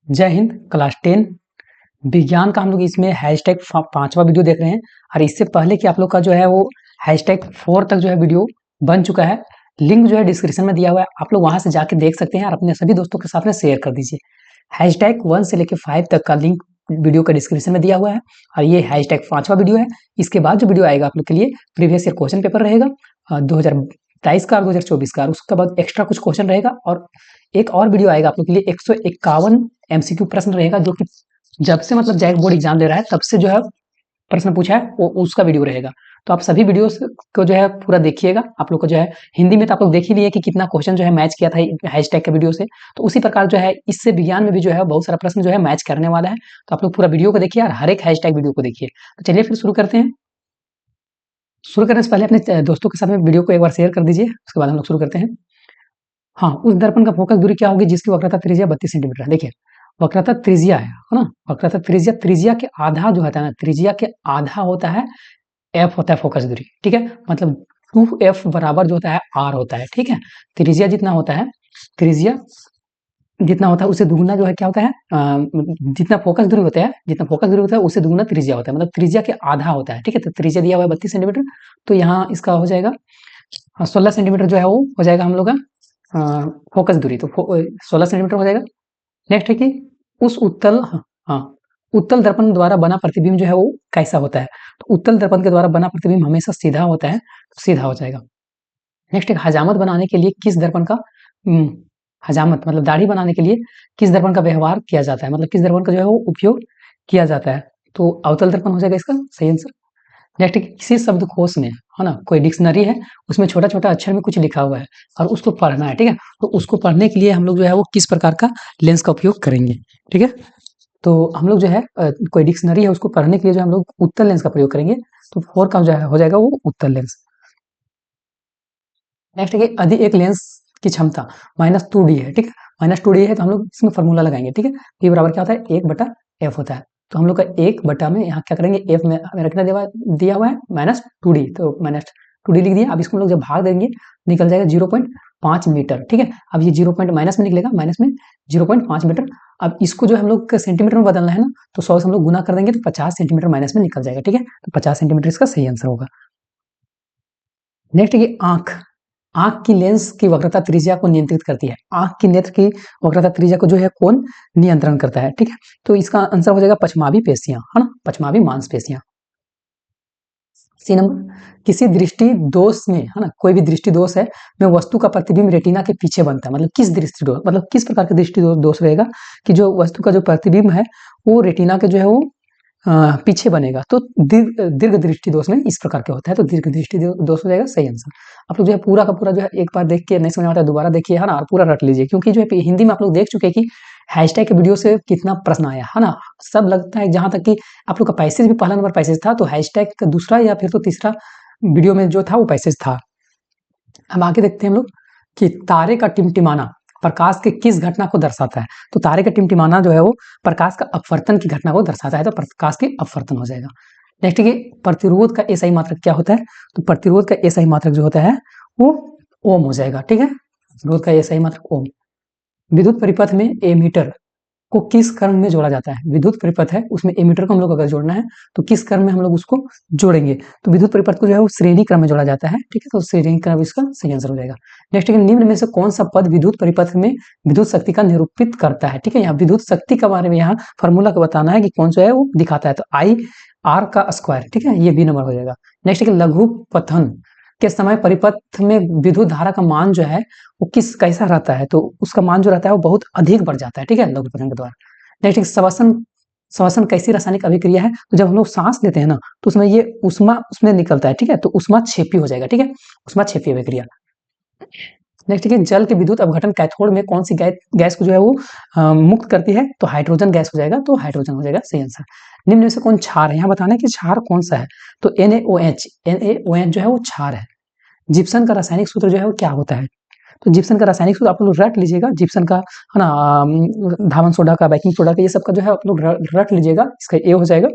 जय हिंद। क्लास 10 विज्ञान का हम लोग इसमें हैशटैग 5वां वीडियो देख रहे हैं और इससे पहले कि आप लोग का जो है वो हैशटैग 4 तक जो है वीडियो बन चुका है। लिंक जो है डिस्क्रिप्शन में दिया हुआ है, आप लोग वहां से जाके देख सकते हैं और अपने सभी दोस्तों के साथ में शेयर कर दीजिए। हैशटैग 1 से लेकर 5 तक का लिंक वीडियो का डिस्क्रिप्शन में दिया हुआ है और ये हैशटैग 5वां वीडियो है। इसके बाद जो वीडियो आएगा आप लोग के लिए प्रीवियस ईयर क्वेश्चन पेपर रहेगा 2023 का और 2024 का, और उसके बाद एक्स्ट्रा कुछ क्वेश्चन रहेगा और एक और वीडियो आएगा आप लोग के लिए 151 एमसीक्यू प्रश्न रहेगा, जो कि जब से मतलब जैक बोर्ड एग्जाम दे रहा है तब से जो है प्रश्न पूछा है वो उसका वीडियो रहेगा। तो आप सभी वीडियोस को जो है पूरा देखिएगा। आप लोग को जो है हिंदी में तो आप लोग देख ही लिए कि कितना क्वेश्चन जो है मैच किया था हैशटैग के वीडियो से, तो उसी प्रकार जो है इससे विज्ञान में भी जो है बहुत सारा प्रश्न जो है मैच करने वाला है। तो आप लोग पूरा वीडियो को देखिए और हर एक हैशटैग वीडियो को देखिए। तो चलिए फिर शुरू करते हैं। शुरू करने से पहले अपने दोस्तों के साथ में वीडियो को एक बार शेयर कर दीजिए, उसके बाद हम लोग शुरू करते हैं। हाँ, उस दर्पण का फोकस दूरी क्या होगी जिसकी वक्रता त्रिज्या 32 सेंटीमीटर है। देखिए वक्रता त्रिज्या है ना, वक्रता त्रिज्या के आधा जो होता है ना, त्रिज्या के आधा होता है एफ होता है फोकस दूरी, ठीक है। मतलब 2f बराबर जो होता है r होता है, ठीक है। त्रिज्या जितना होता है, त्रिज्या जितना होता है उससे दुगुना जो है क्या होता है, जितना फोकस दूरी होता है, जितना फोकस दूरी होता है उससे दुगुना त्रिज्या होता है, मतलब त्रिज्या के आधा होता है, ठीक है। तो त्रिज्या दिया हुआ है 32 सेंटीमीटर, तो यहाँ इसका हो जाएगा 16 सेंटीमीटर जो है वो हो जाएगा हम लोग का फोकस दूरी, तो 16 सेंटीमीटर हो जाएगा। नेक्स्ट है कि उस उत्तल हाँ उत्तल दर्पण द्वारा बना प्रतिबिंब जो है वो कैसा होता है, तो उत्तल दर्पण के द्वारा बना प्रतिबिंब हमेशा सीधा होता है, तो सीधा हो जाएगा। नेक्स्ट एक हजामत बनाने के लिए किस दर्पण का हजामत मतलब दाढ़ी बनाने के लिए किस दर्पण का व्यवहार किया जाता है, मतलब किस दर्पण का जो है वो उपयोग किया जाता है, तो अवतल दर्पण हो जाएगा इसका सही आंसर। नेक्स्ट किसी शब्दकोश में है ना, कोई डिक्शनरी है उसमें छोटा छोटा अक्षर में कुछ लिखा हुआ है और उसको पढ़ना है, ठीक है। तो उसको पढ़ने के लिए हम लोग जो है वो किस प्रकार का लेंस का उपयोग करेंगे, ठीक है। तो हम लोग जो है कोई डिक्शनरी है उसको पढ़ने के लिए जो हम लोग उत्तल लेंस का प्रयोग करेंगे, तो 4 का जो है हो जाएगा वो उत्तल लेंस। नेक्स्ट है यदि एक लेंस की क्षमता -2d है, ठीक है, -2d है तो हम लोग इसमें फॉर्मूला लगाएंगे, ठीक है। p बराबर क्या होता है 1/f होता है, तो हम लोग का 1 में यहाँ क्या करेंगे f में हमें रखना दिया हुआ है -2d, तो -2d लिख दिया। अब इसको हम लोग जब भाग देंगे निकल जाएगा 0.5 मीटर, ठीक है। अब ये 0. माइनस में निकलेगा, माइनस में 0.5 मीटर। अब इसको जो हम लोग सेंटीमीटर में बदलना है ना, तो 100 से हम लोग गुना कर देंगे तो 50 सेंटीमीटर माइनस में निकल जाएगा, ठीक है। तो 50 सेंटीमीटर इसका सही आंसर होगा। नेक्स्ट ये आंख, आंख की लेंस की वक्रता त्रिज्या को नियंत्रित करती है। आंख की नेत्र की वक्रता त्रिज्या को जो है कौन नियंत्रण करता है, ठीक है। तो इसका आंसर हो जाएगा पछमावी पेशियां, है ना, पछमावी मांसपेशियां। सी नंबर किसी दृष्टि दोष में, है ना, कोई भी दृष्टि दोष है में वस्तु का प्रतिबिंब रेटिना के पीछे बनता है, मतलब किस दृष्टि दोष, मतलब किस प्रकार का दृष्टि दोष रहेगा कि जो वस्तु का जो प्रतिबिंब है वो रेटिना के जो है वो पीछे बनेगा, तो दीर्घ दृष्टि दोष में इस प्रकार के होता है, तो दीर्घ दृष्टि दोष हो जाएगा सही आंसर। आप लोग जो है पूरा का पूरा जो है एक बार देख के नहीं समझ आता है दोबारा देखिए, है ना, और पूरा रट लीजिए, क्योंकि जो है हिंदी में आप लोग देख चुके हैं कि हैशटैग के वीडियो से कितना प्रश्न आया है ना। सब लगता है जहां तक कि आप लोग का पैसेज भी पहला नंबर पैसेज था, तो हैशटैग का दूसरा या फिर तो तीसरा वीडियो में जो था वो पैसेज था। हम आगे देखते हैं हम लोग कि तारे का टिमटिमाना प्रकाश के किस घटना को दर्शाता है, तो तारे का टिमटिमाना जो है वो प्रकाश का अपवर्तन की घटना को दर्शाता है, तो प्रकाश की अपवर्तन हो जाएगा। नेक्स्ट है प्रतिरोध का एसआई मात्रक क्या होता है, तो प्रतिरोध का एसआई मात्रक जो होता है वो ओम हो जाएगा, ठीक है। प्रतिरोध का एसआई मात्रक ओम। विद्युत परिपथ में एमीटर को किस क्रम में जोड़ा जाता है, विद्युत परिपथ है उसमें एमीटर को हम लोग अगर जोड़ना है तो किस क्रम में हम लोग उसको जोड़ेंगे, तो विद्युत परिपथ को जो है वो श्रेणी क्रम में जोड़ा जाता है, ठीक है। तो श्रेणी क्रम इसका सही आंसर हो जाएगा। नेक्स्ट है निम्न में से कौन सा पद विद्युत परिपथ में विद्युत शक्ति का निरूपित करता है, ठीक है। यहाँ विद्युत शक्ति के बारे में यहाँ फॉर्मूला को बताना है कि कौन सा है वो दिखाता है, तो आई आर का स्क्वायर, ठीक है, ये बी नंबर हो जाएगा। नेक्स्ट है लघु पथन के समय परिपथ में विद्युत धारा का मान जो है वो किस कैसा रहता है, तो उसका मान जो रहता है वो बहुत अधिक बढ़ जाता है, ठीक है, लघु पथन के द्वारा। नेक्स्ट श्वसन, श्वसन कैसी रासायनिक अभिक्रिया है, तो जब हम लोग सांस लेते हैं ना तो उसमें ये उष्मा उसमें निकलता है, ठीक है, तो उष्माक्षेपी हो जाएगा, ठीक है, उष्माक्षेपी अभिक्रिया। नेक्स्ट है जल के विद्युत अपघटन कैथोड में कौन सी गैस को जो है वो मुक्त करती है, तो हाइड्रोजन गैस हो जाएगा, तो हाइड्रोजन हो जाएगा सही आंसर। निम्न में से कौन क्षार है, यहाँ बताना है कि क्षार कौन सा है, तो NaOH, NaOH जो है वो क्षार है। जिप्सन का रासायनिक सूत्र जो है वो क्या होता है, तो जिप्सन का रासायनिक सूत्र आप लोग रट लीजिएगा, जिप्सन का है ना, धावन सोडा का, बेकिंग सोडा का, ये सब का जो है आप लोग रट लीजिएगा, इसका ए हो जाएगा।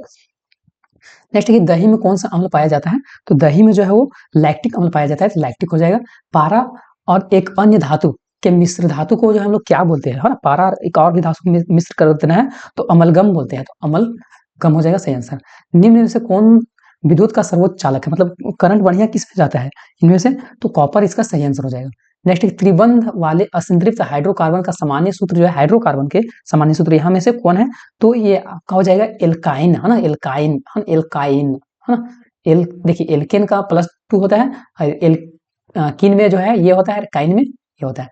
नेक्स्ट है दही में कौन सा अम्ल पाया जाता है, तो दही में जो है वो लैक्टिक अम्ल पाया जाता है, तो लैक्टिक हो जाएगा। पारा और एक अन्य धातु कि मिश्र धातु को जो हम लोग क्या बोलते हैं, है ना, पारा एक और भी धातु मिश्र कर देना है तो अमलगम बोलते हैं, तो अमलगम हो जाएगा सही आंसर। निम्न में से कौन विद्युत का सर्वोच्च चालक है, मतलब करंट बढ़िया किस में जाता है इनमें से, तो कॉपर इसका सही आंसर हो जाएगा। नेक्स्ट, त्रिबंध वाले असंतृप्त हाइड्रोकार्बन का सामान्य सूत्र जो है, हाइड्रोकार्बन के सामान्य सूत्र यहाँ में से कौन है, तो ये आपका हो जाएगा एल्काइन, है ना, एल्काइन, एल्काइन, है ना। देखिए एल्केन का +2 होता है और किन में जो है ये होता है, काइन में ये होता है।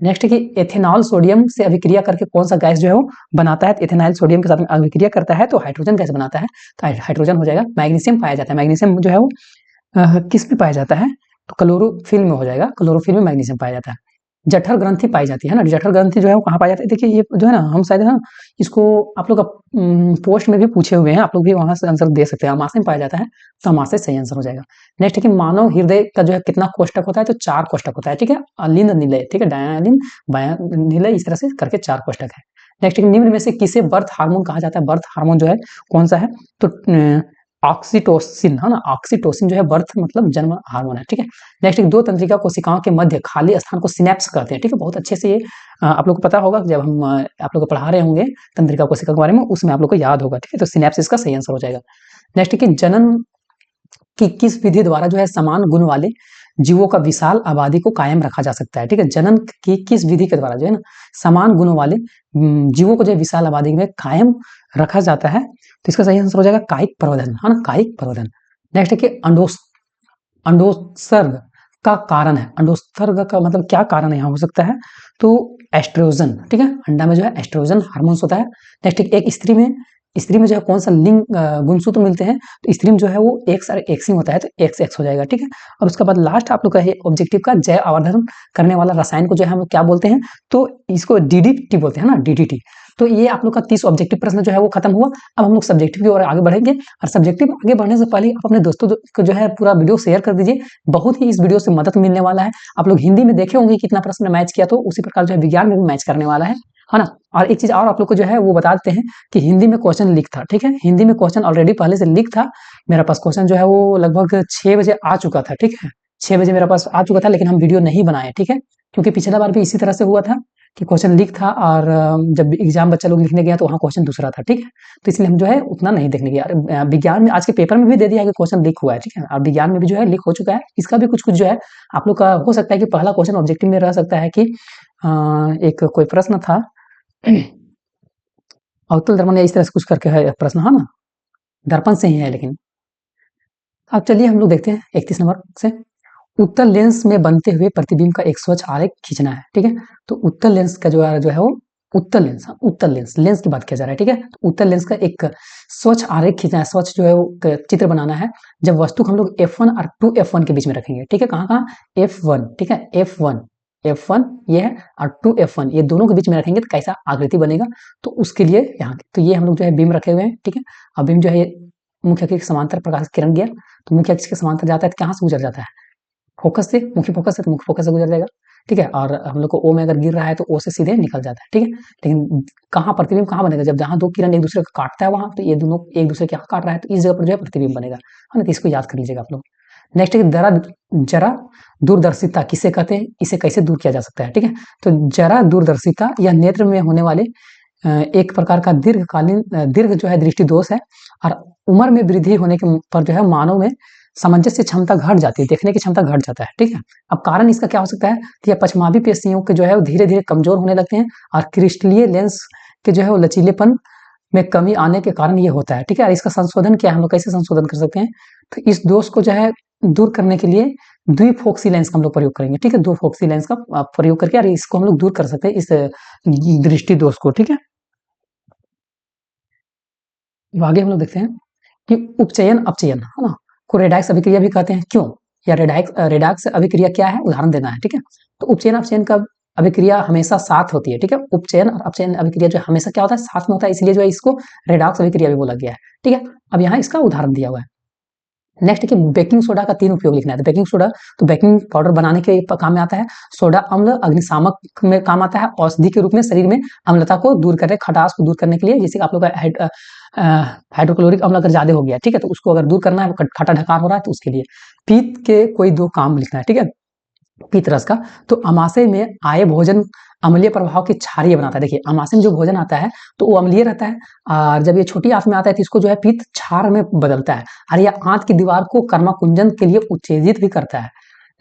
नेक्स्ट कि एथेनॉल सोडियम से अभिक्रिया करके कौन सा गैस जो है वो बनाता है, तो एथेनॉल सोडियम के साथ में अभिक्रिया करता है तो हाइड्रोजन गैस बनाता है, तो हाइड्रोजन हो जाएगा। मैग्नीशियम पाया जाता है, मैग्नीशियम जो है वो किस में पाया जाता है, तो क्लोरोफिल में हो जाएगा, क्लोरोफिल में मैग्नीशियम पाया जाता है। जठर ग्रंथि पाई जाती है ना, जठर ग्रंथि जो है वो कहाँ पाई जाती है, देखिए ये जो है ना, हम शायद ना इसको आप लोग पोस्ट में भी पूछे हुए हैं, आप लोग भी वहां से आंसर दे सकते हैं। अमाशय में पाया जाता है तो अमाशय सही आंसर हो जाएगा। नेक्स्ट कि मानव हृदय का जो है कितना कोष्टक होता है, तो 4 कोष्टक होता है, ठीक है, अलिंद निलय, ठीक है, डायलिन निलय, इस तरह से करके 4 कोष्टक है। नेक्स्ट निम्न में से किसे बर्थ हार्मोन कहा जाता है, बर्थ हार्मोन जो है कौन सा है, तो ऑक्सीटोसिन, है ना, ऑक्सीटोसिन जो है बर्थ मतलब जन्म हार्मोन है, ठीक है। नेक्स्ट, दो तंत्रिका कोशिकाओं के मध्य खाली स्थान को सिनेप्स कहते हैं, ठीक है, बहुत अच्छे से ये आप लोग को पता होगा, जब हम आप लोग को पढ़ा रहे होंगे तंत्रिका कोशिका के बारे में, उसमें आप लोग को याद होगा, ठीक है, तो सिनेप्स इसका सही आंसर हो जाएगा। नेक्स्ट कि जनन कि किस विधि द्वारा जो है समान गुण वाले जीवों का विशाल आबादी को कायम रखा जा सकता है, ठीक है, जनन की किस विधि के द्वारा जो है ना समान गुणों वाले जीवों को जो विशाल आबादी में कायम रखा जाता है, तो इसका सही आंसर हो जाएगा कायिक प्रवर्धन, है ना, कायिक प्रवर्धन। नेक्स्ट है कि अंडोत्सर्ग का कारण है, अंडोत्सर्ग का मतलब क्या कारण है यहाँ हो सकता है, तो एस्ट्रोजन, ठीक है, अंडा में जो है एस्ट्रोजन हार्मोन्स होता है। नेक्स्ट एक स्त्री में जो है कौन सा लिंग गुणसूत्र मिलते हैं, तो स्त्री में जो है वो एक्स और एक्स ही होता है, तो एक्स एक्स हो जाएगा, ठीक है। और उसके बाद लास्ट आप लोग का है ऑब्जेक्टिव का जैव आवर्धन करने वाला रसायन को जो है हम लोग क्या बोलते हैं, तो इसको डीडीटी बोलते हैं ना, डीडीटी। तो ये आप लोग का 30 ऑब्जेक्टिव प्रश्न जो है वो खत्म हुआ। अब हम लोग सब्जेक्टिव की ओर आगे बढ़ेंगे, और सब्जेक्टिव आगे बढ़ने से पहले आप अपने दोस्तों को जो है पूरा वीडियो शेयर कर दीजिए, बहुत ही इस वीडियो से मदद मिलने वाला है। आप लोग हिंदी में देखे होंगे कितना प्रश्न मैच किया, तो उसी प्रकार जो है विज्ञान में भी मैच करने वाला है ना। और एक चीज और आप लोग को जो है वो बता देते हैं कि हिंदी में क्वेश्चन लीक था, ठीक है, हिंदी में क्वेश्चन ऑलरेडी पहले से लीक था। मेरे पास क्वेश्चन जो है वो लगभग 6 बजे आ चुका था, ठीक है, 6 बजे मेरे पास आ चुका था, लेकिन हम वीडियो नहीं बनाए, ठीक है, क्योंकि पिछला बार भी इसी तरह से हुआ था कि क्वेश्चन लीक था, और जब एग्जाम बच्चा लोग लिखने गया तो वहाँ क्वेश्चन दूसरा था, ठीक है, तो इसलिए हम जो है उतना नहीं देखने गया। विज्ञान में आज के पेपर में भी दे दिया है कि क्वेश्चन लीक हुआ है, ठीक है, और विज्ञान में भी जो है लीक हो चुका है। इसका भी कुछ कुछ जो है आप लोग का हो सकता है कि पहला क्वेश्चन ऑब्जेक्टिव में रह सकता है कि एक कोई प्रश्न था अवतल दर्पण या इस तरह से कुछ करके है प्रश्न, है ना, दर्पण से ही है, लेकिन अब चलिए हम लोग देखते हैं 31 नंबर से। उत्तल लेंस में बनते हुए प्रतिबिंब का एक स्वच्छ आरेख खींचना है, ठीक है, तो उत्तल लेंस का जो है वो उत्तल लेंस, उत्तल लेंस की बात किया जा रहा है, ठीक है, तो उत्तल लेंस का एक स्वच्छ आरेख खींचना है, स्वच्छ जो है वो चित्र बनाना है, जब वस्तु को हम लोग F1 और 2F1 के बीच में रखेंगे, ठीक है, कहाँ कहाँ F1, ठीक है, F1 ये है, और 2F1 ये दोनों के बीच में रखेंगे तो कैसा आकृति बनेगा, तो उसके लिए यहाँ तो ये हम लोग जो है बीम रखे हुए हैं, ठीक है, अब बीम जो है मुख्य अक्ष के समांतर प्रकाश किरण गया, तो मुख्य अक्ष के समांतर जाता है तो कहाँ से गुजर जाता है, फोकस से, मुख्य फोकस से, तो मुख्य फोकस से गुजर जाएगा, ठीक है, और हम लोग को ओ में अगर गिर रहा है तो ओ से सीधे निकल जाता है, ठीक है, लेकिन कहाँ प्रतिबिंब कहाँ बनेगा, जब जहाँ दो किरण एक दूसरे को काटता है वहां, तो ये दोनों एक दूसरे के यहाँ काट रहा है, तो इस जगह पर जो है प्रतिबिंब बनेगा, है ना, तो इसको याद कर लीजिएगा आप लोग। नेक्स्ट जरा दूरदर्शिता किसे कहते हैं, इसे कैसे दूर किया जा सकता है, ठीक है, तो जरा दूरदर्शिता या नेत्र में होने वाले एक प्रकार का दीर्घ जो है दृष्टि दोष है, और उम्र में वृद्धि होने के पर जो है मानव में सामंजस्य क्षमता घट जाती है, देखने की क्षमता घट जाता है, ठीक है। अब कारण इसका क्या हो सकता है, तो यह पछमावी पेशियों के जो है वो धीरे धीरे कमजोर होने लगते हैं, और क्रिस्टलीय लेंस के जो है वो लचीलेपन में कमी आने के कारण ये होता है, ठीक है, और इसका संशोधन क्या है, हम लोग कैसे संशोधन कर सकते हैं, तो इस दोष को जो है दूर करने के लिए द्विफोक्सी लेंस का हम लोग प्रयोग करेंगे, ठीक है, दो फोक्सी लेंस का प्रयोग करके और इसको हम लोग दूर कर सकते हैं, इस दृष्टि दोष को, ठीक है। आगे हम लोग देखते हैं कि उपचयन अपचयन, है ना, को रेडॉक्स अभिक्रिया भी कहते हैं, क्यों, या रेडॉक्स अभिक्रिया क्या है, उदाहरण देना है, ठीक है, तो उपचयन अपचयन का अभिक्रिया हमेशा साथ होती है, ठीक है, उपचयन और अपचयन अभिक्रिया जो हमेशा क्या होता है, साथ में होता है, इसलिए जो है इसको रेडॉक्स अभिक्रिया भी बोला गया है, ठीक है। अब यहाँ इसका उदाहरण दिया हुआ है। नेक्स्ट कि बेकिंग सोडा का 3 उपयोग लिखना है, तो बेकिंग सोडा तो बेकिंग पाउडर बनाने के काम में आता है, सोडा अम्ल अग्निशामक में काम आता है, औषधि के रूप में शरीर में अम्लता को दूर करने, खटास को दूर करने के लिए, जैसे आप लोग का हाइड्रोक्लोरिक अम्ल अगर ज्यादा हो गया, ठीक है, तो उसको अगर दूर करना है, खटा ढकार हो रहा है, तो उसके लिए पीत के कोई 2 काम लिखना है, ठीक है, पित्त रस का। तो अमाशय में आए भोजन अम्लीय प्रभाव के क्षारीय बनाता है। देखिए अमाशय में जो भोजन आता है तो वो अम्लीय रहता है, और जब ये छोटी आंत में आता है तो इसको जो है पित्त क्षार में बदलता है, और यह आंत की दीवार को कर्मकुंजन के लिए उत्तेजित भी करता है।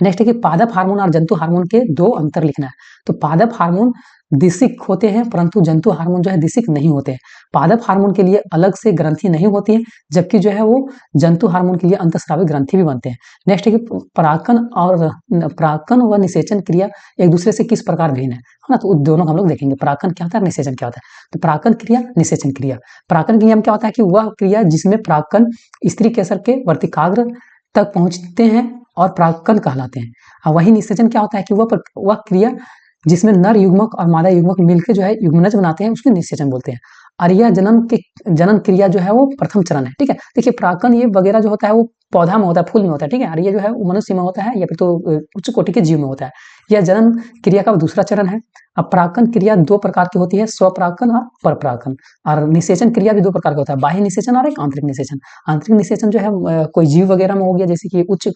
नेक्स्ट है कि पादप हार्मोन और जंतु हार्मोन के दो अंतर लिखना है। तो पादप हार्मोन दिशिक होते हैं, परंतु जंतु हार्मोन जो है दिशिक नहीं होते हैं। पादप हार्मोन के लिए अलग से ग्रंथि नहीं होती है, जबकि जो है वो जंतु हार्मोन के लिए अंतःस्रावी ग्रंथि भी बनते हैं। नेक्स्ट है कि परागकण व निषेचन क्रिया एक दूसरे से किस प्रकार भिन्न है ना। तो दोनों हम लोग देखेंगे, परागकण क्या होता है, निषेचन क्या होता है। तो परागकण क्रिया, निषेचन क्रिया। परागकण क्रिया में क्या होता है कि वह क्रिया जिसमें परागकण स्त्री केसर के वर्तिकाग्र तक पहुंचते हैं और परागकण कहलाते हैं। वही निषेचन क्या होता है कि वह क्रिया जिसमें नर युग्मक और मादा युग्मक मिलकर जो है युग्मनज बनाते हैं, उसको निषेचन बोलते हैं। और यह जनन क्रिया जो है वो प्रथम चरण है। ठीक है, देखिए परागकण ये वगैरह जो होता है वो पौधा में होता है, फूल में होता है। ठीक है, और ये जो है मनुष्य में होता है या फिर तो उच्च कोटि के जीव में होता है। यह जनन क्रिया का दूसरा चरण है। अब परागकण क्रिया दो प्रकार की होती है, स्वपरागकण और परपरागकण। और निषेचन क्रिया भी दो प्रकार का होता है, बाह्य निषेचन और एक आंतरिक निषेचन। आंतरिक निषेचन जो है कोई जीव वगैरह में हो गया, जैसे कि उच्च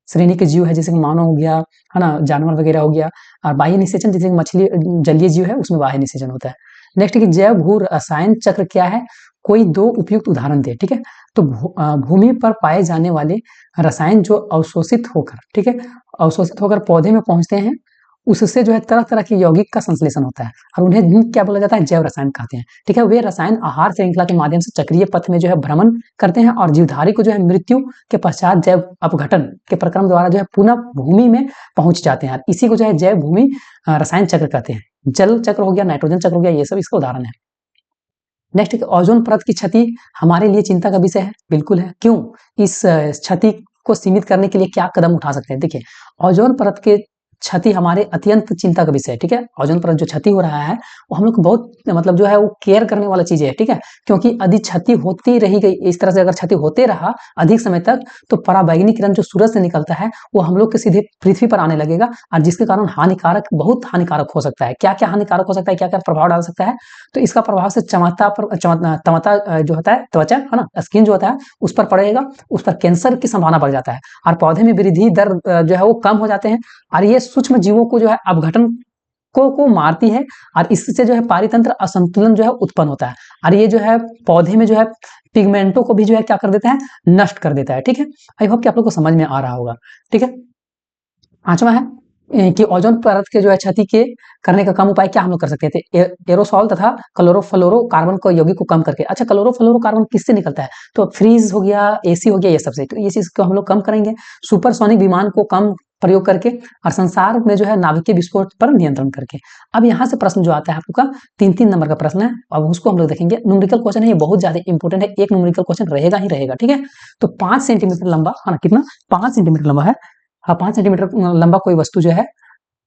श्रेणी के जीव है, जैसे कि मानव हो गया, है ना, जानवर वगैरह हो गया। और बाह्य निषेचन जैसे मछली जलीय जीव है, उसमें बाह्य निषेचन होता है। नेक्स्ट है कि जैव भू रसायन चक्र क्या है, कोई दो उपयुक्त उदाहरण दे। ठीक है, तो भूमि पर पाए जाने वाले रसायन जो अवशोषित होकर, ठीक है, अवशोषित होकर पौधे में पहुंचते हैं, उससे जो है तरह तरह के यौगिक का संश्लेषण होता है, और उन्हें क्या बोला जाता है, जैव रसायन कहते हैं। ठीक है, वे रसायन आहार श्रृंखला के माध्यम से चक्रीय पथ में जो है भ्रमण करते हैं, और जीवधारी को जो है मृत्यु के पश्चात जैव अपघटन के प्रक्रम द्वारा जो है पुनः भूमि में पहुंच जाते हैं। इसी को जो है जैव भूमि रसायन चक्र कहते हैं। जल चक्र हो गया, नाइट्रोजन चक्र हो गया, ये सब इसका उदाहरण है। नेक्स्ट, ओजोन परत की क्षति हमारे लिए चिंता का विषय है। बिल्कुल है, क्यों? इस क्षति को सीमित करने के लिए क्या कदम उठा सकते हैं। देखिए ओजोन परत के क्षति हमारे अत्यंत चिंता का विषय है। ठीक है, ओजोन परत जो क्षति हो रहा है वो हम लोग को बहुत मतलब जो है वो केयर करने वाला चीज है। ठीक है, क्योंकि यदि क्षति होती रही गई इस तरह से, अगर क्षति होते रहा अधिक समय तक, तो पराबैंगनी किरण जो सूरज से निकलता है वो हम लोग के सीधे पृथ्वी पर आने लगेगा, और जिसके कारण हानिकारक, बहुत हानिकारक हो सकता है। क्या क्या हानिकारक हो सकता है, क्या क्या प्रभाव डाल सकता है। तो इसका प्रभाव से तमता जो होता है, त्वचा है ना, स्किन जो होता है उस पर पड़ेगा, उस पर कैंसर की संभावना बढ़ जाता है, और पौधे में वृद्धि दर जो है वो कम हो जाते हैं, और ये सूक्ष्म जीवों को जो है अपघटन को मारती है, और इससे जो है पारितंत्र असंतुलन जो है उत्पन्न होता है, और ये जो है पौधे में जो है पिगमेंटों को भी जो है क्या कर देता है, नष्ट कर देता है। ठीक है, आई होप कि आप लोग को समझ में आ रहा होगा। ठीक है, पांचवा है कि ओजोन परत के जो है क्षति के करने का कम उपाय क्या हम लोग कर सकते थे। एरोसॉल तथा क्लोरोफ्लोरोकार्बन को यौगिक को कम करके। अच्छा, क्लोरोफ्लोरोकार्बन किससे निकलता है, तो फ्रीज हो गया, एसी हो गया, ये सबसे। तो ये चीज को हम लोग कम करेंगे सुपरसोनिक विमान को कम प्रयोग करके, और संसार में जो है नाभिकीय विस्फोट पर नियंत्रण करके। अब यहाँ से प्रश्न जो आता है आपका 3-3 नंबर का प्रश्न है, अब उसको हम लोग देखेंगे। न्यूमेरिकल क्वेश्चन है, ये बहुत ज्यादा इंपॉर्टेंट है, एक न्यूमेरिकल क्वेश्चन रहेगा ही रहेगा। ठीक है, तो 5 सेंटीमीटर लंबा, है ना, कितना, 5 सेंटीमीटर लंबा है। हाँ, 5 सेंटीमीटर लंबा कोई वस्तु जो है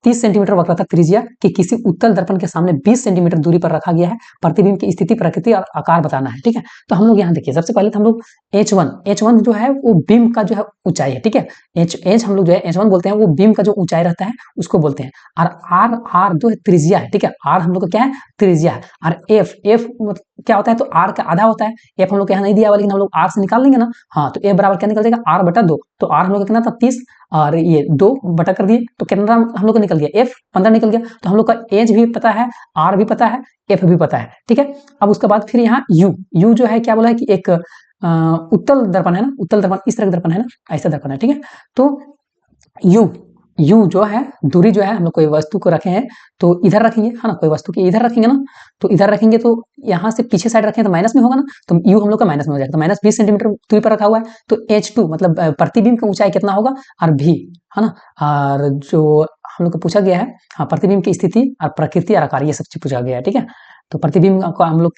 30 सेंटीमीटर वक्रता त्रिज्या के किसी उत्तल दर्पण के सामने 20 सेंटीमीटर दूरी पर रखा गया है। प्रतिबिंब की स्थिति, प्रकृति और आकार बताना है। ठीक है, तो हम लोग यहाँ देखिए, सबसे पहले तो हम लोग H1 जो है वो बीम का जो है ऊंचाई है। ठीक है, H हम लोग जो है H1 बोलते हैं, वो बीम का जो ऊंचाई रहता है उसको बोलते हैं। और R जो है त्रिज्या है। ठीक है, R हम लोग का क्या है, त्रिज्या है। और F क्या होता है, तो R का आधा होता है। F हम लोग यहाँ नहीं दिया हुआ, लेकिन हम लोग R से निकाल लेंगे ना। हाँ, तो F बराबर क्या निकल जाएगा, R/2। तो R हम लोग का कितना था, 30, और ये 2 बटा कर दिए, तो कितना हम लोग को निकल गया, F 15 निकल गया। तो हम लोग का एज भी पता है, R भी पता है, F भी पता है। ठीक है, अब उसके बाद फिर यहाँ U जो है क्या बोला है कि एक उत्तल दर्पण है ना, उत्तल दर्पण इस तरह का दर्पण है ना, ऐसा दर्पण है। ठीक है, तो U जो है दूरी जो है, हम लोग कोई वस्तु को रखे हैं तो इधर रखेंगे, है ना, कोई वस्तु के इधर रखेंगे ना, तो इधर रखेंगे, तो यहाँ से पीछे साइड रखें तो माइनस में होगा ना, तो U हम लोग का माइनस में हो जाएगा। तो माइनस 20 सेंटीमीटर दूरी पर रखा हुआ है, तो H2 मतलब प्रतिबिंब की ऊंचाई कितना होगा, और V, है ना। और जो हम लोग को पूछा गया है, हाँ, प्रतिबिंब की स्थिति और प्रकृति और आकार, ये सब चीज पूछा गया है। ठीक है, तो प्रतिबिंब को हम लोग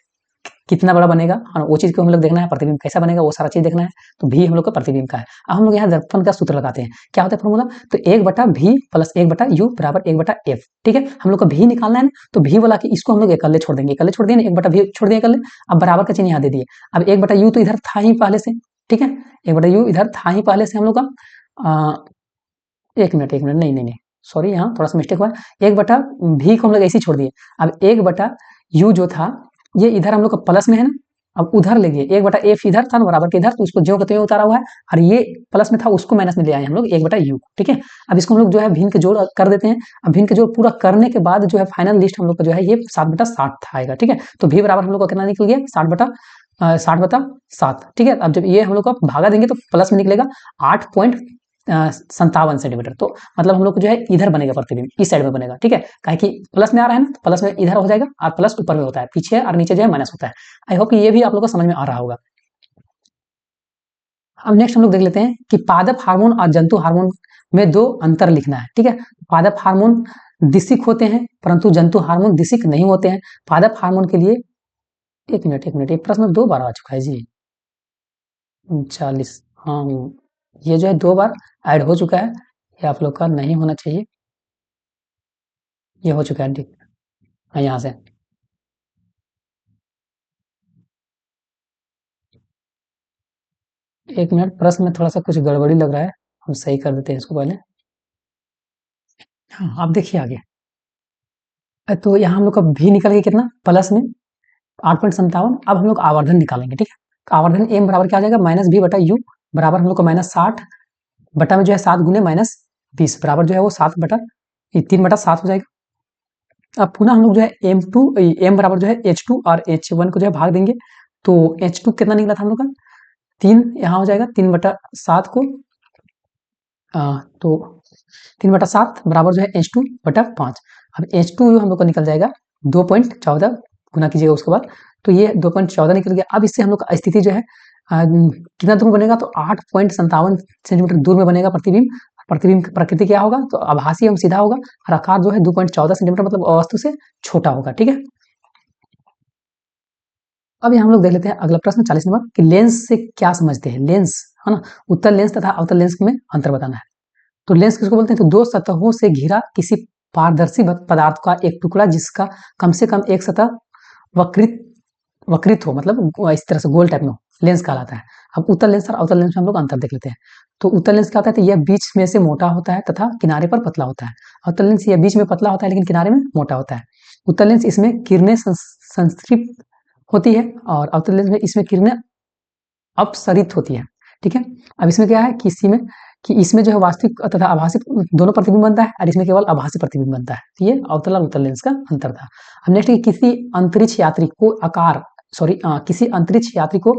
कितना बड़ा बनेगा, हाँ, वो चीज को हम लोग देखना है, प्रतिबिंब कैसा बनेगा वो सारा चीज देखना है। तो भी हम लोग का प्रतिबिंब का है। अब हम लोग यहाँ दर्पण का सूत्र लगाते हैं, क्या होता है फॉर्मूला, तो 1/v प्लस 1/u बराबर 1/f। ठीक है, हम लोग का भी निकालना है ना, तो भी वाला कि इसको हम लोग एकल्ले छोड़ देंगे, एकल्ले छोड़ दिए, 1/v छोड़ दिए एकल्ले। अब बराबर का चिन्ह यहाँ दे दिए। अब 1/u तो इधर था ही पहले से। ठीक है, 1/u इधर था ही पहले से हम लोग का। एक मिनट नहीं, सॉरी, यहाँ थोड़ा सा मिस्टेक हुआ। 1/v को हम लोग ऐसे ही छोड़ दिए। अब 1/u जो था ये इधर हम लोग का प्लस में है ना, अब उधर ले गए, 1/f इधर था ना बराबर के इधर, तो इसको ज्यों के त्यों उतारा हुआ है, और ये प्लस में था उसको माइनस में ले आए हम लोग 1/u, ठीक है। अब इसको हम लोग जो है भिन्न के जोड़ कर देते हैं। अब भिन्न के जोड़ पूरा करने के बाद जो है फाइनल लिस्ट हम लोग का जो है ये 7/60 आएगा, ठीक है। तो v बराबर हम लोग का कितना निकल गया, 60/7, ठीक है। अब जब ये हम लोग का भागा देंगे तो प्लस में निकलेगा 8.57 सेंटीमीटर। तो मतलब हम लोग को जो है इधर बनेगा प्रतिबिंब, इस साइड में बनेगा, ठीक है। काहे कि प्लस में आ रहा है ना, तो प्लस में इधर हो जाएगा, और प्लस ऊपर में होता है, पीछे और नीचे जो है माइनस होता है। आई होप कि ये भी आप लोग को समझ में आ रहा होगा। अब नेक्स्ट हम लोग देख लेते हैं कि पादप हार्मोन और जंतु हार्मोन में दो अंतर लिखना है, ठीक है। पादप हार्मोन दिशिक होते हैं, परंतु जंतु हार्मोन दिशिक नहीं होते हैं। पादप हार्मोन के लिए एक मिनट, ये प्रश्न 2 बार आ चुका है जी, 40, हाँ, ये जो है 2 बार ऐड हो चुका है, ये आप लोग का नहीं होना चाहिए, ये हो चुका है, ठीक है। यहाँ से एक मिनट, प्रश्न में थोड़ा सा कुछ गड़बड़ी लग रहा है, हम सही कर देते हैं इसको पहले। हाँ, आप देखिए आगे। तो यहाँ हम लोग का भी निकल गया कितना, प्लस में 8.57। अब हम लोग आवर्धन निकालेंगे, ठीक है। आवर्धन एम बराबर क्या आ जाएगा, -v/u बराबर हम लोग का -60 बटा में जो है 7 गुने -20 बराबर जो है वो 3/7 हो जाएगा। अब पुनः हम लोग जो है एम बराबर जो है h2 और h1 को जो है भाग देंगे, तो h2 कितना निकला था हम लोग का 3, यहाँ हो जाएगा 3/7 को, तो 3/7 बराबर जो है h2/5। अब h2 हम लोग का निकल जाएगा 2.14, गुना कीजिएगा उसके बाद, तो ये 2.14 निकल गया। अब इससे हम लोग का स्थिति जो है कितना दूर बनेगा, तो 8.57 सेंटीमीटर दूर में बनेगा प्रतिबिंब। प्रतिबिंब प्रकृति क्या होगा, तो आभासी एवं सीधा होगा, और आकार जो है 2.14 सेंटीमीटर मतलब वस्तु से छोटा होगा, ठीक है। अब हम लोग देख लेते हैं अगला प्रश्न 40 नंबर कि लेंस से क्या समझते हैं। लेंस है ना, उत्तल लेंस तथा अवतल लेंस में अंतर बताना है। तो लेंस किसको बोलते हैं, तो दो सतहों से घिरा किसी पारदर्शी पदार्थ का एक टुकड़ा जिसका कम से कम एक सतह वक्रित वक्रित हो, मतलब इस तरह से गोल टाइप में हो, लेंस कहलाता है। अब उत्तल लेंस और अवतल लेंस में हम लोग अंतर देख लेते हैं। तो उत्तल लेंस क्या होता है, तो यह बीच में से मोटा होता है तथा किनारे पर पतला होता है। अवतल लेंस यह बीच में पतला होता है लेकिन किनारे में मोटा होता है। उत्तल लेंस इसमें किरणें संतृप्त होती है, और अवतल लेंस में इसमें किरणें अपसरित होती है, ठीक है। अब इसमें क्या है कि इसमें जो है वास्तविक तथा आभासी दोनों प्रतिबिंब बनता है, और इसमें केवल आभासी प्रतिबिंब बनता है। तो ये अवतल और उत्तल लेंस का अंतर था। अब नेक्स्ट किसी अंतरिक्ष यात्री को किसी अंतरिक्ष यात्री को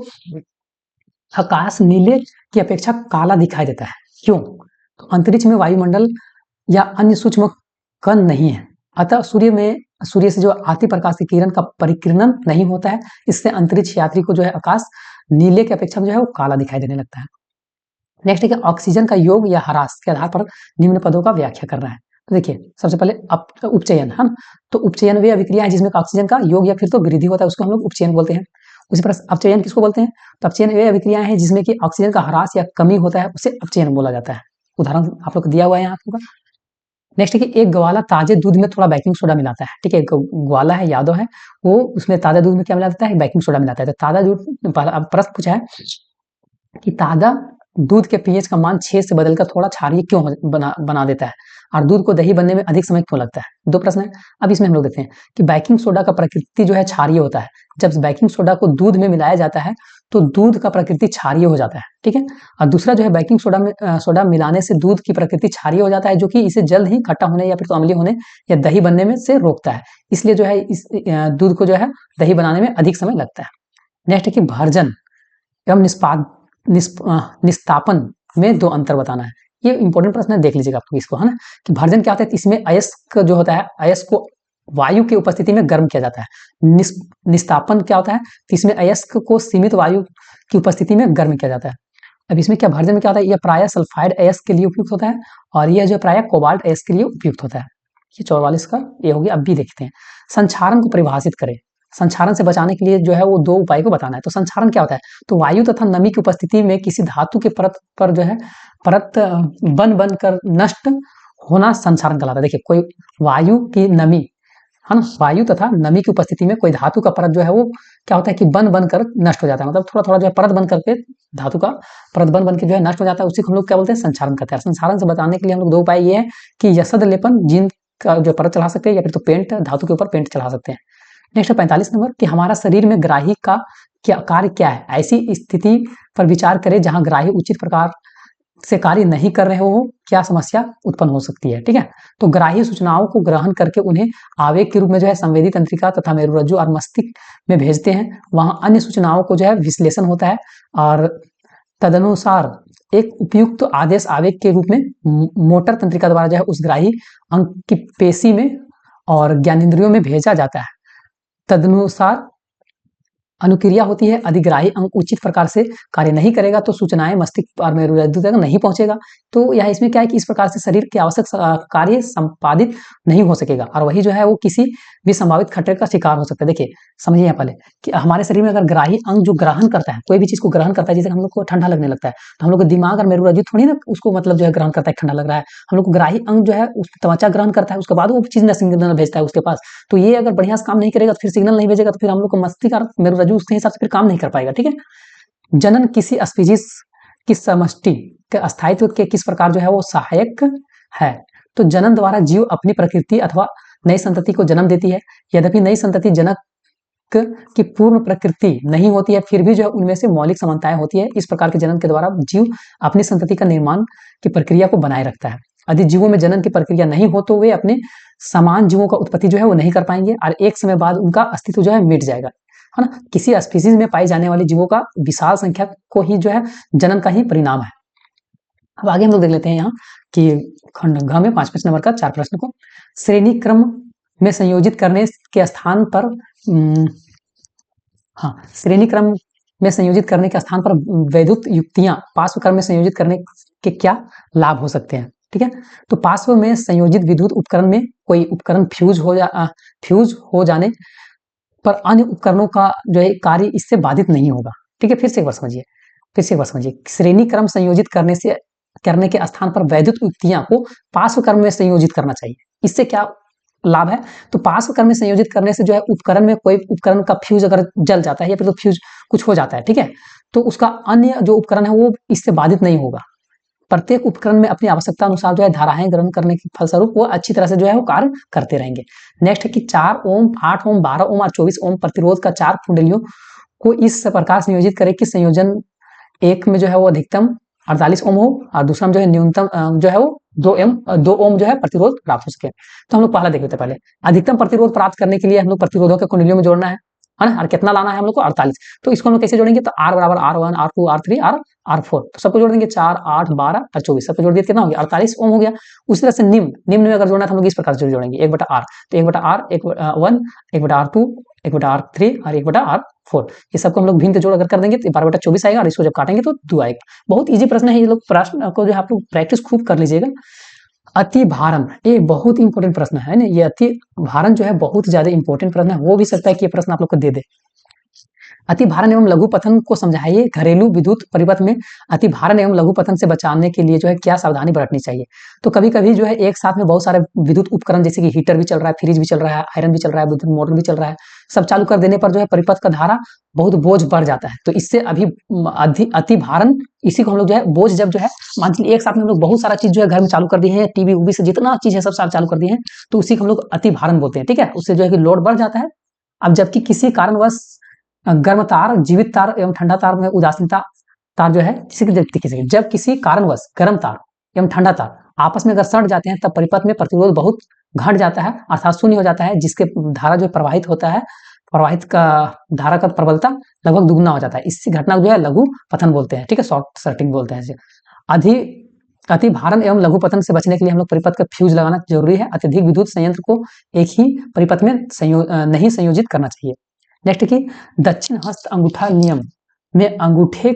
आकाश नीले की अपेक्षा काला दिखाई देता है, क्यों, तो अंतरिक्ष में वायुमंडल या अन्य सूक्ष्म कण नहीं है, अतः सूर्य से जो आती प्रकाश की किरण का परिकिरणन नहीं होता है, इससे अंतरिक्ष यात्री को जो है आकाश नीले की अपेक्षा में जो है वो काला दिखाई देने लगता है। नेक्स्ट है ऑक्सीजन का योग या ह्रास के आधार पर निम्न पदों का व्याख्या करना है। तो देखिए सबसे पहले उपचयन है, तो उपचयन वे अभिक्रिया है जिसमें ऑक्सीजन का योग या फिर तो वृद्धि होता है, उसको हम लोग उपचयन बोलते हैं। उसी प्रकार अपचयन किसको बोलते हैं, तो अपचयन वे अभिक्रियाएं हैं जिसमें कि ऑक्सीजन का ह्रास या कमी होता है, उसे अपचयन बोला जाता है। उदाहरण आप लोग को दिया हुआ है यहाँ आपको। नेक्स्ट है कि एक ग्वाला ताजे दूध में थोड़ा बेकिंग सोडा मिलाता है, ठीक है। ग्वाला है, यादव है, वो उसमें ताजा दूध में क्या मिला देता है, बेकिंग सोडा मिलाता है। तो ताजा दूध, प्रश्न पूछा है कि ताजा दूध के पीएच का मान 6 से बदलकर थोड़ा क्षारीय क्यों बना देता है, और दूध को दही बनने में अधिक समय क्यों लगता है। दो प्रश्न है। अब इसमें हम लोग देखते हैं कि बेकिंग सोडा का प्रकृति जो है क्षारीय होता है। जब बेकिंग सोडा को दूध में मिलाया जाता है तो दूध का प्रकृति क्षारीय हो जाता है, ठीक है। और दूसरा जो है बेकिंग सोडा मिलाने से दूध की प्रकृति क्षारीय हो जाता है, जो कि इसे जल्द ही खट्टा होने या फिर तो अम्लीय होने या दही बनने में से रोकता है। इसलिए जो है इस दूध को जो है दही बनाने में अधिक समय लगता है। नेक्स्ट है कि भर्जन एवं निस्तापन में दो अंतर बताना है। ये इंपॉर्टेंट प्रश्न है, देख लीजिएगा आपको इसको, है ना, कि भर्जन क्या होता है, इसमें अयस्क जो होता है, अयस्क को वायु की उपस्थिति में गर्म किया जाता है। निस्तापन क्या होता है, तो इसमें अयस्क को सीमित वायु की उपस्थिति में गर्म किया जाता है। अब इसमें क्या भर्जन में क्या होता है, यह प्रायः सल्फाइड अयस्क के लिए उपयुक्त होता है, और यह जो प्रायः कोबाल्ट अयस्क के लिए उपयुक्त होता है। ये 44 का ये हो गया। अब भी देखते हैं, संक्षारण को परिभाषित करें। संक्षारण से बचाने के लिए जो है वो दो उपाय को बताना है। तो संक्षारण क्या होता है, तो वायु तथा नमी की उपस्थिति में किसी धातु के परत पर जो है परत बन कर नष्ट होना संक्षारण कहलाता है। देखिए कोई वायु की नमी, है ना, वायु तथा नमी की उपस्थिति में कोई धातु का परत जो है वो क्या होता है कि बन कर नष्ट हो जाता है, मतलब थोड़ा थोड़ा जो है परत बन करके धातु का परत बन के जो है नष्ट हो जाता है, उसी को हम लोग क्या बोलते हैं, संक्षारण कहते हैं। संक्षारण से बचाने के लिए हम लोग दो उपाय ये है कि यसद लेपन जिंक का जो परत चढ़ा सकते हैं, या फिर तो पेंट धातु के ऊपर पेंट चढ़ा सकते हैं। नेक्स्ट 45 नंबर कि हमारा शरीर में ग्राही का कार्य क्या है, ऐसी स्थिति पर विचार करें जहां ग्राही उचित प्रकार से कार्य नहीं कर रहे हो, क्या समस्या उत्पन्न हो सकती है। ठीक है, तो ग्राही सूचनाओं को ग्रहण करके उन्हें आवेग के रूप में जो है संवेदी तंत्रिका तथा मेरुरज्जु और मस्तिष्क में भेजते हैं। वहां अन्य सूचनाओं को जो है विश्लेषण होता है और तदनुसार एक उपयुक्त आदेश आवेग के रूप में मोटर तंत्रिका द्वारा जो है उस ग्राही अंग की पेशी में और ज्ञानेंद्रियों में भेजा जाता है। तदनुसार अनुक्रिया होती है। अधिग्राही अंग उचित प्रकार से कार्य नहीं करेगा तो सूचनाएं मस्तिष्क और मेरुरज्जु तक नहीं पहुंचेगा। तो यह इसमें क्या है कि इस प्रकार से शरीर के आवश्यक कार्य संपादित नहीं हो सकेगा और वही जो है वो किसी भी संभावित खतरे का शिकार हो सकता है। देखिए समझिए यहाँ पहले कि हमारे शरीर में अगर ग्राही अंग जो ग्रहण करता है, कोई भी चीज को ग्रहण करता है, जैसे हम लोग को ठंडा लगने लगता है तो हम लोग को दिमाग और मेरुरज्जु थोड़ी ना उसको मतलब जो है ग्रहण करता है ठंडा लग रहा है। हम लोग को ग्राही अंग जो है उस त्वचा ग्रहण करता है, उसके बाद वो चीज सिग्नल भेजता है उसके पास। तो ये अगर बढ़िया से काम नहीं करेगा तो फिर सिग्नल नहीं भेजेगा तो फिर हम लोग को मस्तिष्क और मेरुरज्जु उसके हिसाब से फिर काम नहीं कर पाएगा। ठीक है, जनन किसी स्पीशीज की समष्टि के अस्थायित्व के किस प्रकार जो है वो सहायक है। तो जनन द्वारा जीव अपनी प्रकृति अथवा नई संतति को जन्म देती है। यद्यपि नई संतति जनक की पूर्ण प्रकृति नहीं होती है, फिर भी जो है उनमें से मौलिक समानताएं होती है। इस प्रकार के जनन के द्वारा जीव अपनी संतति का निर्माण की प्रक्रिया को बनाए रखता है। यदि जीवों में जनन की प्रक्रिया नहीं हो तो वे अपने समान जीवों का उत्पत्ति जो है वो नहीं कर पाएंगे और एक समय बाद उनका अस्तित्व जो है मिट जाएगा, है ना। किसी स्पीसीज में पाई जाने वाली जीवों का विशाल संख्या को ही जो है जनन का ही परिणाम है। अब आगे हम लोग देख लेते हैं यहाँ कि खंड घ में 5 नंबर का 4 प्रश्न को श्रेणी क्रम में संयोजित करने के स्थान पर श्रेणी क्रम में संयोजित करने के स्थान पर वैद्युत युक्तियां पार्श्व क्रम में संयोजित करने के क्या लाभ हो सकते हैं। ठीक है, तो पार्श्व में संयोजित विद्युत उपकरण में कोई उपकरण फ्यूज हो जाने पर अन्य उपकरणों का जो है कार्य इससे बाधित नहीं होगा। ठीक है, फिर से एक बार समझिए श्रेणी क्रम संयोजित करने के स्थान पर वैद्युत युक्तियां को पार्श्व क्रम में संयोजित करना चाहिए। इससे क्या लाभ है, तो पार्श्व क्रम में संयोजित करने से जो है उपकरण में कोई उपकरण का फ्यूज अगर जल जाता है या फिर तो फ्यूज कुछ हो जाता है, ठीक है, तो उसका अन्य जो उपकरण है वो इससे बाधित नहीं होगा। प्रत्येक उपकरण में अपनी आवश्यकता अनुसार जो है धाराएं ग्रहण करने के फलस्वरूप वो अच्छी तरह से जो है वो कार्य करते रहेंगे। नेक्स्ट है कि 4 ओम, 8 ओम, 12 ओम और 24 ओम प्रतिरोध का 4 कुंडलियों को इस प्रकार संयोजित करें कि संयोजन एक में जो है वो अधिकतम 48 ओम हो और दूसरा में जो है न्यूनतम जो है वो 2 ओम जो है प्रतिरोध प्राप्त हो सके। तो हम लोग पहला देख लेते हैं। पहले अधिकतम प्रतिरोध प्राप्त करने के लिए हम लोग प्रतिरोधों के कुंडलियों में जोड़ना है ना, और कितना लाना है हम लोग को 48। तो इसको हम लोग कैसे जोड़ेंगे, तो R बराबर R1, R2, R3 और R4, तो सबको जोड़ देंगे 4, 8, 12 और 24, सबको जोड़ दिया कितना हो गया 48 ओम हो गया। उसी तरह से निम्न में अगर जोड़ना है तो हम लोग इस प्रकार से जोड़ेंगे 1/R, तो 1/R 1, 1/R2, 1/R3 और 1/R4, ये सबको हम लोग भिन्न जोड़ अगर कर देंगे तो 12/24 आएगा और इसको जब काटेंगे तो 2 आएगा। बहुत ईजी प्रश्न है, ये लोग प्रश्न को जो है आप लोग प्रैक्टिस खूब कर लीजिएगा। अति भारम, ये बहुत इंपॉर्टेंट प्रश्न है ना, ये अति भारम जो है बहुत ज्यादा इंपॉर्टेंट प्रश्न है। हो भी सकता है कि ये प्रश्न आप लोग को दे दे। अति भारण एवं लघु पतन को समझाइए। घरेलू विद्युत परिपथ में अति भारण एवं लघु पतन से बचाने के लिए जो है क्या सावधानी बरतनी चाहिए। तो कभी कभी जो है एक साथ में बहुत सारे विद्युत उपकरण जैसे कि हीटर भी चल रहा है, फ्रिज भी चल रहा है, आयरन भी चल रहा है, विद्युत मोटर भी चल रहा है, सब चालू कर देने पर जो है परिपथ का धारा बहुत बोझ बढ़ जाता है। तो इससे अति भारण, इसी को हम लोग जो है बोझ, जब जो है मान लीजिए एक साथ में हम लोग बहुत सारा चीज जो है घर में चालू कर दिए हैं, टीवी उवी से जितना चीज है सब साथ चालू कर दिए हैं, तो उसी को हम लोग अति भारण बोलते हैं। ठीक है, उससे जो है कि लोड बढ़ जाता है। अब जबकि किसी कारणवश गर्म तार, जीवित तार एवं ठंडा तार में उदासीनता तार जो है जब किसी कारणवश गर्म तार एवं ठंडा तार आपस में अगर सट जाते हैं तब परिपथ में प्रतिरोध बहुत घट जाता है अर्थात शून्य हो जाता है, जिसके धारा जो प्रवाहित होता है, प्रवाहित का धारा का प्रबलता लगभग दुगुना हो जाता है। इसी घटना को जो है लघु पतन बोलते हैं। ठीक है, शॉर्ट सर्किट बोलते हैं। अति भारण एवं लघु पतन से बचने के लिए हम लोग परिपथ का फ्यूज लगाना जरूरी है। अत्यधिक विद्युत संयंत्र को एक ही परिपथ में नहीं संयोजित करना चाहिए। नेक्स्ट की दक्षिण हस्त अंगूठा नियम में अंगूठे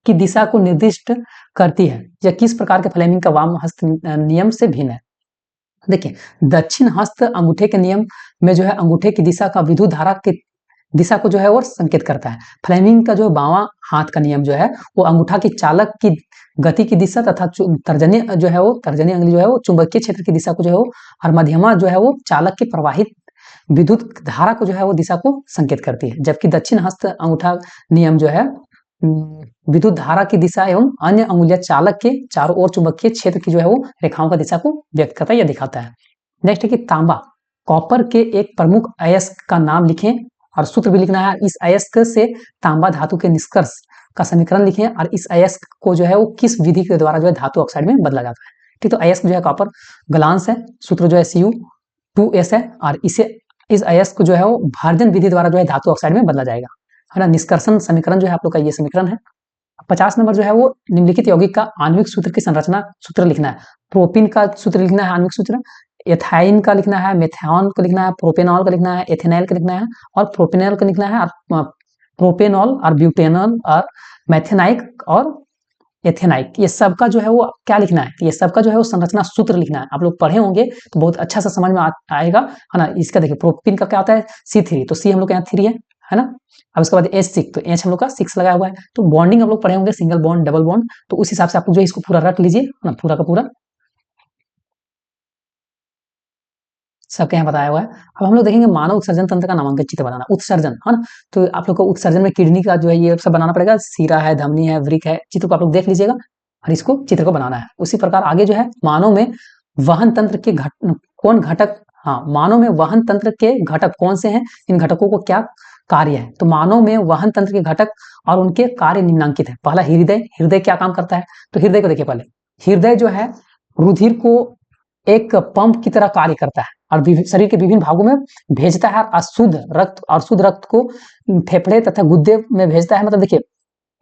की दिशा को निर्दिष्ट करती है। यह किस प्रकार के फ्लेमिंग का वाम हस्त नियम से भिन्न है। देखिए, दक्षिण हस्त अंगूठे के नियम में जो है अंगूठे की दिशा का विद्युत धारा की दिशा को जो है वो संकेत करता है। फ्लेमिंग का जो बावां हाथ का नियम जो है वो अंगूठा की चालक की गति की दिशा तथा तर्जनी जो है वो तर्जनी अंगुली जो है वो चुंबकीय क्षेत्र की दिशा को जो है वो, और मध्यमा जो है वो चालक की प्रवाहित विद्युत धारा को जो है वो दिशा को संकेत करती है। जबकि दक्षिण हस्त अंगूठा नियम जो है विद्युत धारा की दिशा एवं अन्य अंगुलियां चालक के चारों ओर चुंबकीय क्षेत्र की जो है वो रेखाओं का दिशा को व्यक्त करता है या दिखाता है। नेक्स्ट है कि तांबा, कॉपर के एक प्रमुख अयस्क का नाम लिखें और सूत्र भी लिखना है। इस अयस्क से तांबा धातु के निष्कर्ष का समीकरण लिखें और इस अयस्क को जो है वो किस विधि के द्वारा जो है धातु ऑक्साइड में बदला जाता है। ठीक, तो अयस्क जो है कॉपर ग्लांस है, सूत्र जो है Cu2S है और इसे इस अयस्क को जो है वो भार्जन विधि द्वारा जो है धातु ऑक्साइड में बदला जाएगा, है ना। निष्कर्षण समीकरण जो है आप लोग का ये समीकरण है। 50 नंबर जो है वो निम्नलिखित यौगिक का आणविक सूत्र की संरचना सूत्र लिखना है। प्रोपिन का सूत्र लिखना है आणविक सूत्र, एथाइन का लिखना है, मेथेनॉल को लिखना है, प्रोपेनॉल का लिखना है, एथेनॉल का लिखना है और प्रोपेनॉल का लिखना है और प्रोपेनॉल और ब्यूटेनॉल और मैथेनाइक और एथेनाइक, ये सबका जो है वो क्या लिखना है, ये सबका जो है वो संरचना सूत्र लिखना है। आप लोग पढ़े होंगे तो बहुत अच्छा सा समझ में आएगा, है ना। इसका देखिए प्रोपिन का क्या होता है C3, तो C हम लोग के यहाँ 3 है ना। अब इसके बाद H6, तो H हम लोग का 6 लगा हुआ है। तो बॉन्डिंग हम लोग पढ़े होंगे, सिंगल बॉन्ड, डबल बॉन्ड, तो उस हिसाब से आप लोग जो है इसको पूरा रट लीजिए, है ना, पूरा का पूरा सबके यहाँ बताया हुआ है। अब हम लोग देखेंगे मानव उत्सर्जन तंत्र का नामांकित चित्र बनाना, उत्सर्जन, है ना। तो आप लोग को उत्सर्जन में किडनी का जो है ये सब बनाना पड़ेगा, सीरा है, धमनी है, वृक्क है, चित्र को आप लोग देख लीजिएगा और इसको चित्र को बनाना है। उसी प्रकार आगे जो है मानव में वहन तंत्र के कौन घटक, हाँ, मानव में वहन तंत्र के घटक कौन से हैं, इन घटकों को क्या कार्य है। तो मानव में वहन तंत्र के घटक और उनके कार्य निम्नांकित है। पहला हृदय, हृदय क्या काम करता है, तो हृदय को देखिए पहले। हृदय जो है रुधिर को एक पंप की तरह कार्य करता है और शरीर के विभिन्न भागों में भेजता है अशुद्ध रक्त, और शुद्ध रक्त को फेफड़े तथा गुर्दे में भेजता है। मतलब देखिए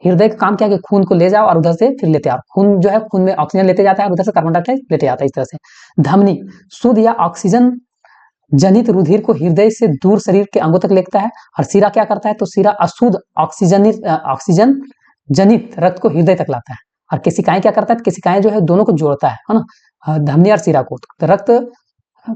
हृदय का काम क्या है कि खून को ले जाओ और उधर से फिर लेते आओ, खून जो है खून में ऑक्सीजन लेते जाता है और उधर से कार्बन डाइऑक्साइड लेते जाता है, इस तरह से। धमनी शुद्ध या ऑक्सीजन जनित रुधिर को हृदय से दूर शरीर के अंगों तक लेता है। और सिरा क्या करता है, तो सिरा अशुद्ध ऑक्सीजन जनित रक्त को हृदय तक लाता है। और केशिकाएं क्या करता है, केशिकाएं जो है दोनों को जोड़ता है ना, धमनी और सिरा को। रक्त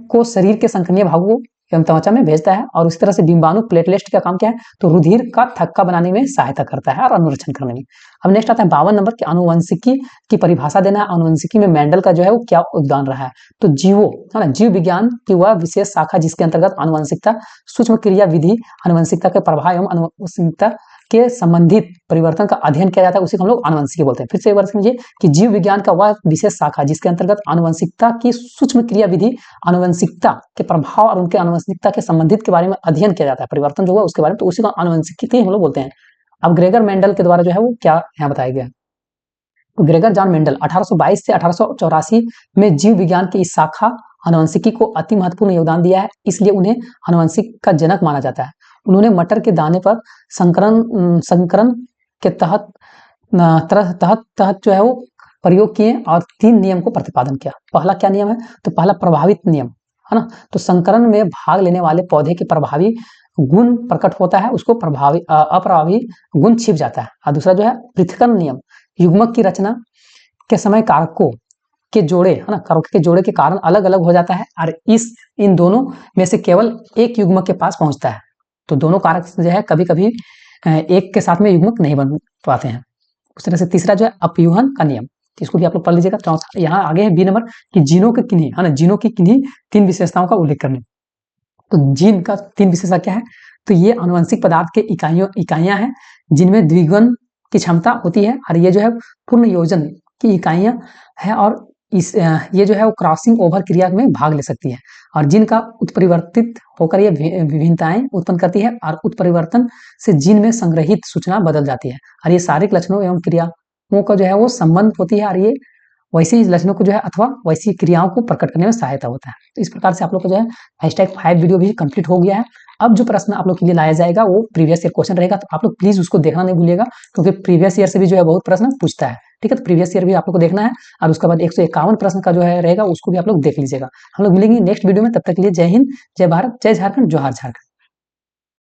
को शरीर के संकीर्ण भागों एवं त्वचा में भेजता है और उसी तरह से डिम्बाणु प्लेटलेट का काम क्या है, तो रुधिर का थक्का बनाने में सहायता करता है और अनुरक्षण करने में। अब नेक्स्ट आता है 52 नंबर के अनुवंशिकी की परिभाषा देना है। अनुवंशिकी में मेंडल का जो है वो क्या योगदान रहा है, तो जीवो, है ना, जीव विज्ञान की वह विशेष शाखा जिसके अंतर्गत अनुवंशिकता, सूक्ष्म क्रिया विधि, अनुवंशिकता के प्रभाव एवं अनुवंशिकता के संबंधित परिवर्तन का अध्ययन किया जाता है, उसी को हम लोग अनुवंशिकी बोलते हैं। फिर से एक बार समझिए कि जीव विज्ञान का वह विशेष शाखा जिसके अंतर्गत अनुवंशिकता की सूक्ष्म क्रिया विधि, अनुवंशिकता के प्रभाव और उनके अनुवंशिकता के संबंधित के बारे में अध्ययन किया जाता है, परिवर्तन जो हुआ उसके बारे में, तो उसी को अनुवंशिकी हम लोग बोलते हैं। अब ग्रेगर मेंडल के द्वारा जो है वो क्या यहाँ बताया गया, तो ग्रेगर जॉन मेंडल 1822 से 1884 में जीव विज्ञान की इस शाखा अनुवंशिकी को अति महत्वपूर्ण योगदान दिया है, इसलिए उन्हें अनुवंशिक का जनक माना जाता है। उन्होंने मटर के दाने पर संकरण के तहत जो है वो प्रयोग किए और 3 नियम को प्रतिपादन किया। पहला क्या नियम है, तो पहला प्रभावित नियम, है ना, तो संकरण में भाग लेने वाले पौधे के प्रभावी गुण प्रकट होता है, उसको अप्रभावी गुण छिप जाता है। और दूसरा जो है पृथक्करण नियम, युग्मक की रचना के समय कारकों के जोड़े, है ना, कारकों के जोड़े के कारण अलग अलग हो जाता है और इन दोनों में से केवल एक युग्मक के पास पहुंचता है। तो दोनों कारक जो है कभी कभी एक के साथ में युग्मक नहीं बन पाते हैं। उस तरह से तीसरा जो है अपव्यूहन का नियम, इसको भी आप लोग पढ़ लीजिएगा। चौथा यहाँ आगे है बी नंबर कि जीनों के किन्हीं, है ना, जीनों की किन्हीं 3 विशेषताओं का उल्लेख करने। तो जीन का 3 विशेषता क्या है, तो ये आनुवंशिक पदार्थ के इकाइयां हैं जिनमें द्विगुण की क्षमता होती है और ये जो है पूर्ण योजन की इकाइयां है और ये जो है वो क्रॉसिंग ओवर क्रिया में भाग ले सकती है और जिनका उत्परिवर्तित होकर ये विभिन्नताएं उत्पन्न करती है और उत्परिवर्तन से जीन में संग्रहित सूचना बदल जाती है और ये शारीरिक लक्षणों एवं क्रियाओं का जो है वो संबंध होती है और ये वैसे ही लक्षणों को जो है अथवा वैसी क्रियाओं को प्रकट करने में सहायता होता है। तो इस प्रकार से आप लोग को जो है #5 वीडियो भी कंप्लीट हो गया है। अब जो प्रश्न आप लोग के लिए लाया जाएगा वो प्रीवियस ईयर क्वेश्चन रहेगा, तो आप लोग प्लीज उसको देखना नहीं भूलिएगा क्योंकि प्रीवियस ईयर से भी जो है बहुत प्रश्न पूछता है। ठीक है, तो प्रीवियस ईयर भी आप लोग को देखना है और उसके बाद 151 प्रश्न का जो है रहेगा उसको भी आप लोग देख लीजिएगा। हम लोग मिलेंगे नेक्स्ट वीडियो में, तब तक के लिए जय हिंद, जय भारत, जय झारखंड, जोहार झारखंड।